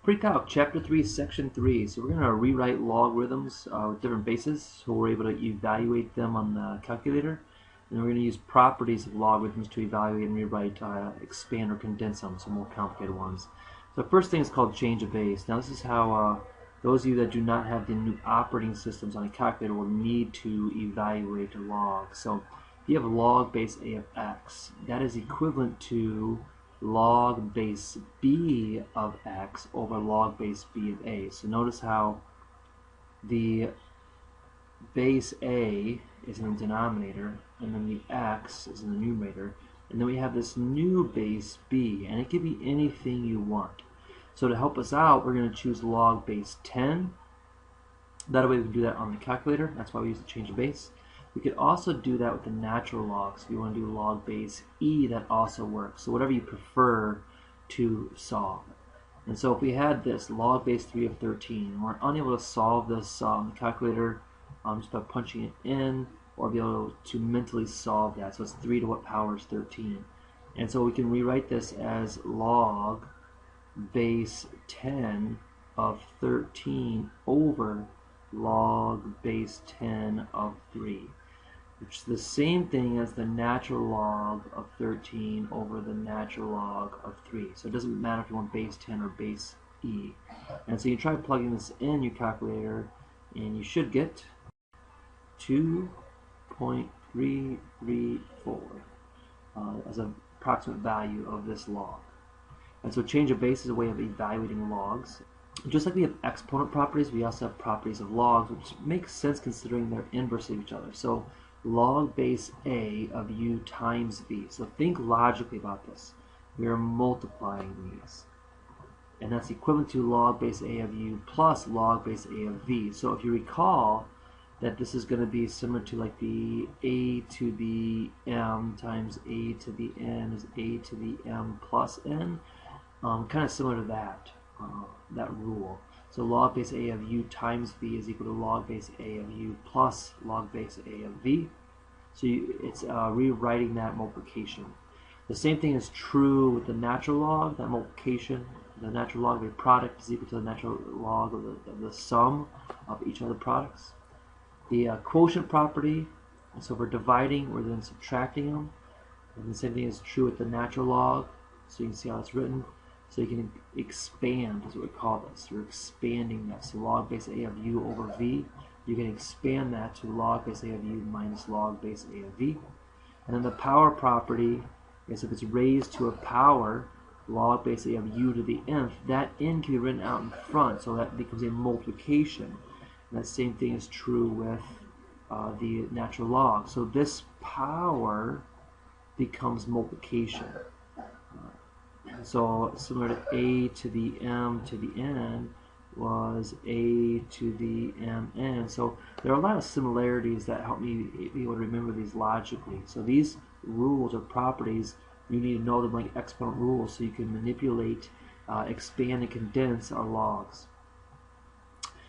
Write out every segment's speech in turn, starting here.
Precalc, Chapter 3, Section 3. So we're going to rewrite logarithms with different bases, so we're able to evaluate them on the calculator. And then we're going to use properties of logarithms to evaluate and rewrite, expand or condense them, some more complicated ones. So the first thing is called change of base. Now this is how those of you that do not have the new operating systems on a calculator will need to evaluate a log. So if you have log base a of x, that is equivalent to log base b of x over log base b of a. So notice how the base a is in the denominator and then the x is in the numerator, and then we have this new base b, and it can be anything you want. So to help us out, we're going to choose log base 10. That way we can do that on the calculator. That's why we use the change of base. We could also do that with the natural logs. If you want to do log base e, that also works. So whatever you prefer to solve. And so if we had this log base 3 of 13, we're unable to solve this on the calculator just by punching it in, or be able to mentally solve that. So it's 3 to what power is 13. And so we can rewrite this as log base 10 of 13 over log base 10 of 3, which is the same thing as the natural log of 13 over the natural log of 3. So it doesn't matter if you want base 10 or base e. And so you try plugging this in your calculator, and you should get 2.334 as an approximate value of this log. And so change of base is a way of evaluating logs. Just like we have exponent properties, we also have properties of logs, which makes sense considering they're inverse of each other. So log base a of u times v. So think logically about this. We are multiplying these. And that's equivalent to log base a of u plus log base a of v. So if you recall that this is going to be similar to like the a to the m times a to the n is a to the m plus n. Kind of similar to that rule. So log base a of u times v is equal to log base a of u plus log base a of v. So it's rewriting that multiplication. The same thing is true with the natural log. That multiplication, the natural log of a product is equal to the natural log of the sum of each of the products. The quotient property, so if we're dividing, we're then subtracting them. And the same thing is true with the natural log. So you can see how it's written. So you can expand, is what we call this. We're expanding that. So log base a of u over v. You can expand that to log base a of u minus log base a of v. And then the power property is if it's raised to a power, log base a of u to the nth, that n can be written out in front, so that becomes a multiplication. And that same thing is true with the natural log. So this power becomes multiplication. So similar to a to the m to the n was a to the mn. So there are a lot of similarities that help me be able to remember these logically. So these rules or properties, you need to know them like exponent rules so you can manipulate, expand, and condense our logs.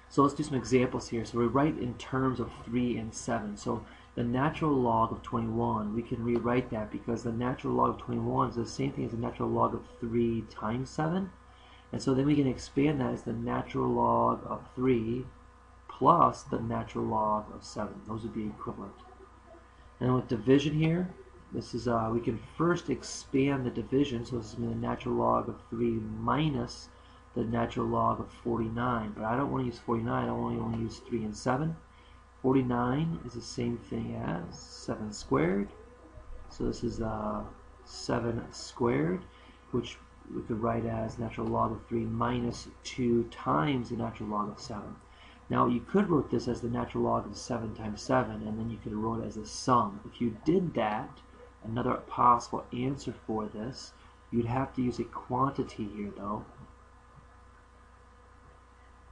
So let's do some examples here. So we write in terms of 3 and 7. So the natural log of 21, we can rewrite that because the natural log of 21 is the same thing as the natural log of 3 times 7. And so then we can expand that as the natural log of 3 plus the natural log of 7. Those would be equivalent. And with division here, this is we can first expand the division. So this is the natural log of 3 minus the natural log of 49. But I don't want to use 49. I only want to use 3 and 7. 49 is the same thing as 7 squared. So this is 7 squared, which we could write as natural log of 3 minus 2 times the natural log of 7. Now you could wrote this as the natural log of 7 times 7, and then you could wrote it as a sum. If you did that, another possible answer for this, you'd have to use a quantity here though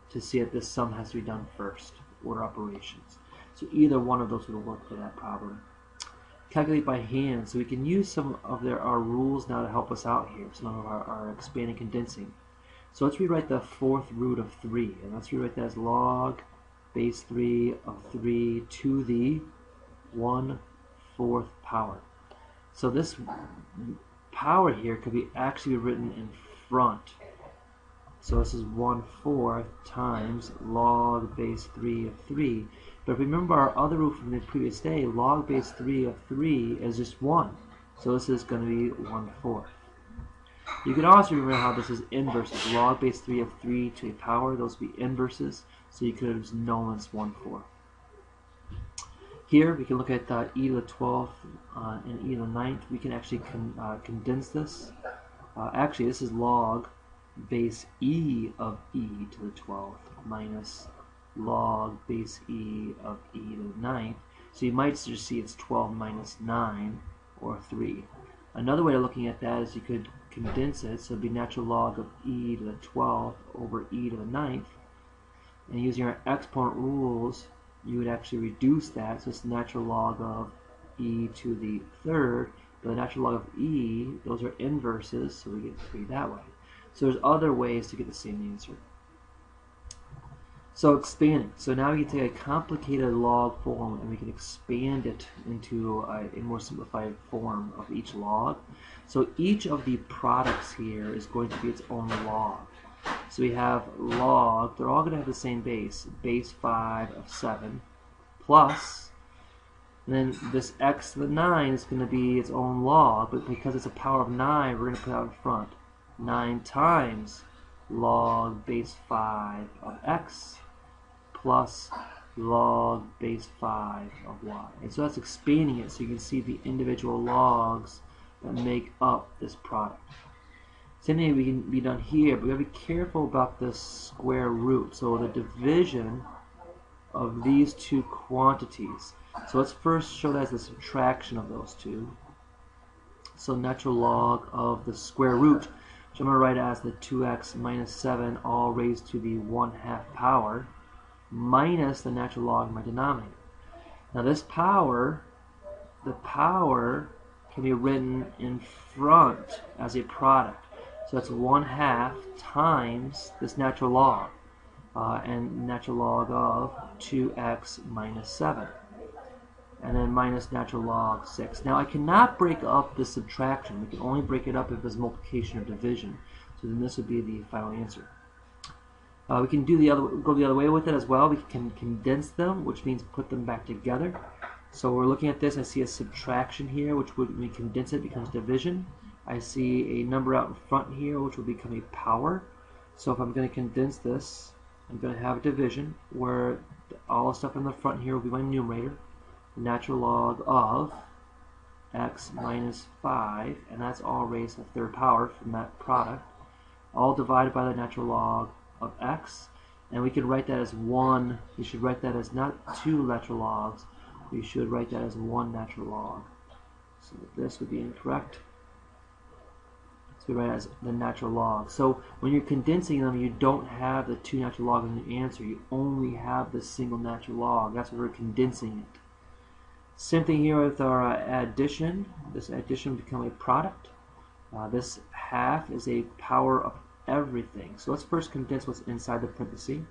to see that this sum has to be done first, order operations. So either one of those would work for that problem. Calculate by hand. So we can use some of our rules now to help us out here, some of our expanding condensing. So let's rewrite the fourth root of 3, and let's rewrite that as log base 3 of 3 to the 1/4 power. So this power here could be actually written in front So this is 1/4 times log base 3 of 3. But if we remember our other rule from the previous day, log base 3 of 3 is just 1. So this is going to be 1/4. You can also remember how this is inverses. Log base 3 of 3 to a power, those would be inverses. So you could have just known it's 1/4. Here we can look at e to the 12th and e to the 9th. We can actually condense this. Actually, this is log base e of e to the 12th minus log base e of e to the 9th. So you might just see it's 12 minus 9 or 3. Another way of looking at that is you could condense it, so it would be natural log of e to the 12th over e to the 9th. And using our exponent rules, you would actually reduce that, so it's the natural log of e to the 3rd. But the natural log of e, those are inverses, so we get 3 that way. So there's other ways to get the same answer. So expanding. So now we can take a complicated log form and we can expand it into a more simplified form of each log. So each of the products here is going to be its own log. So we have log, they're all going to have the same base, base 5 of 7, plus, and then this x to the 9 is going to be its own log, but because it's a power of 9, we're going to put it out in front. 9 times log base 5 of x plus log base 5 of y. And so that's expanding it so you can see the individual logs that make up this product. Same thing we can be done here, but we have to be careful about this square root. So the division of these two quantities. So let's first show that as the subtraction of those two. So natural log of the square root, which I'm going to write as the 2x minus 7 all raised to the 1/2 power, minus the natural log of my denominator. Now this power, the power can be written in front as a product. So that's 1/2 times this natural log, and natural log of 2x minus 7. And then minus natural log 6. Now I cannot break up the subtraction. We can only break it up if there's multiplication or division. So then this would be the final answer. We can do go the other way with it as well. We can condense them, which means put them back together. So we're looking at this. I see a subtraction here, which would, when we condense it, becomes division. I see a number out in front here, which will become a power. So if I'm going to condense this, I'm going to have a division where all the stuff in the front here will be my numerator. The natural log of x minus 5, and that's all raised to the 3rd power from that product, all divided by the natural log of x. And we can write that as 1. We should write that as not 2 natural logs. We should write that as 1 natural log. So this would be incorrect. So we write it as the natural log. So when you're condensing them, you don't have the 2 natural log in the answer. You only have the single natural log. That's why we're condensing it. Same thing here with our addition. This addition will become a product. This half is a power of everything. So let's first condense what's inside the parenthesis.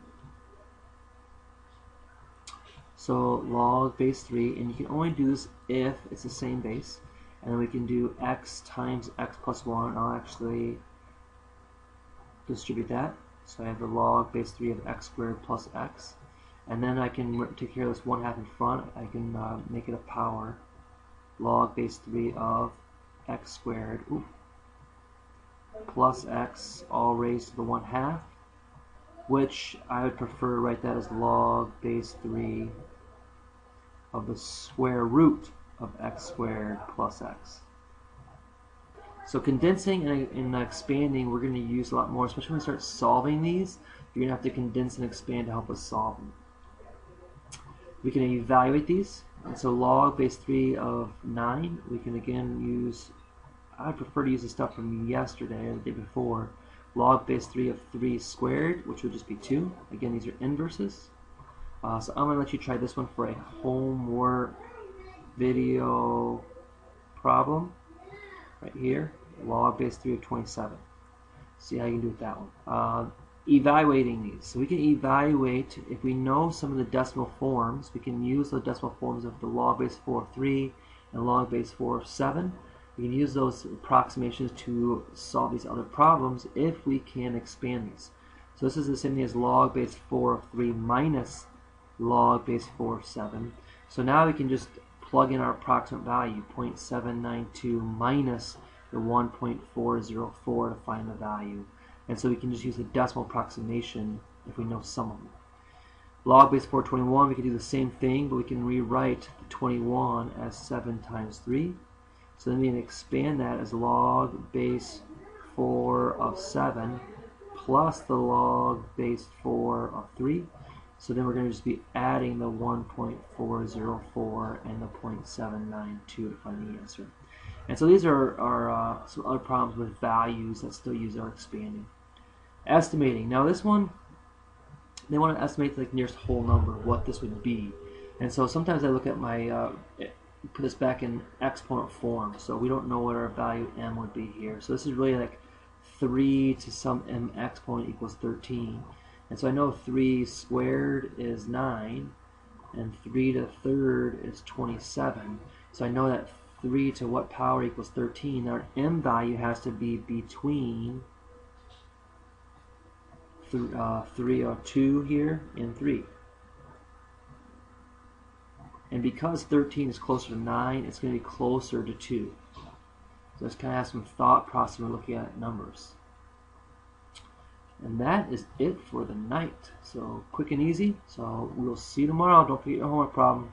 So log base 3, and you can only do this if it's the same base. And then we can do x times x plus 1. I'll actually distribute that. So I have the log base 3 of x squared plus x. And then I can take care of this 1/2 in front. I can make it a power. Log base 3 of x squared plus x all raised to the 1/2, which I would prefer to write that as log base 3 of the square root of x squared plus x. So condensing and expanding, we're going to use a lot more, especially when we start solving these. You're going to have to condense and expand to help us solve them. We can evaluate these, and so log base 3 of 9, we can again use, I prefer to use the stuff from yesterday or the day before, log base 3 of 3 squared, which would just be 2. Again, these are inverses. So I'm going to let you try this one for a homework video problem, right here, log base 3 of 27. See how you can do with that one. Evaluating these. So we can evaluate, if we know some of the decimal forms, we can use the decimal forms of the log base 4 of 3 and log base 4 of 7. We can use those approximations to solve these other problems if we can expand these. So this is the same thing as log base 4 of 3 minus log base 4 of 7. So now we can just plug in our approximate value, 0.792 minus the 1.404 to find the value. And so we can just use a decimal approximation if we know some of them. Log base 421, we can do the same thing, but we can rewrite the 21 as 7 times 3. So then we can expand that as log base 4 of 7 plus the log base 4 of 3. So then we're going to just be adding the 1.404 and the 0.792 to find the answer. And so these are some other problems with values that still use our expanding. Estimating. Now this one, they want to estimate the nearest whole number, what this would be. And so sometimes I look at my, put this back in exponent form. So we don't know what our value m would be here. So this is really like 3 to some m exponent equals 13. And so I know 3 squared is 9, and 3 to the third is 27. So I know that 3 to what power equals 13. Our m value has to be between 2 here and 3. And because 13 is closer to 9, it's going to be closer to 2. So let's kind of have some thought process when we're looking at numbers. And that is it for the night. So quick and easy. So we'll see you tomorrow. Don't forget your homework problem.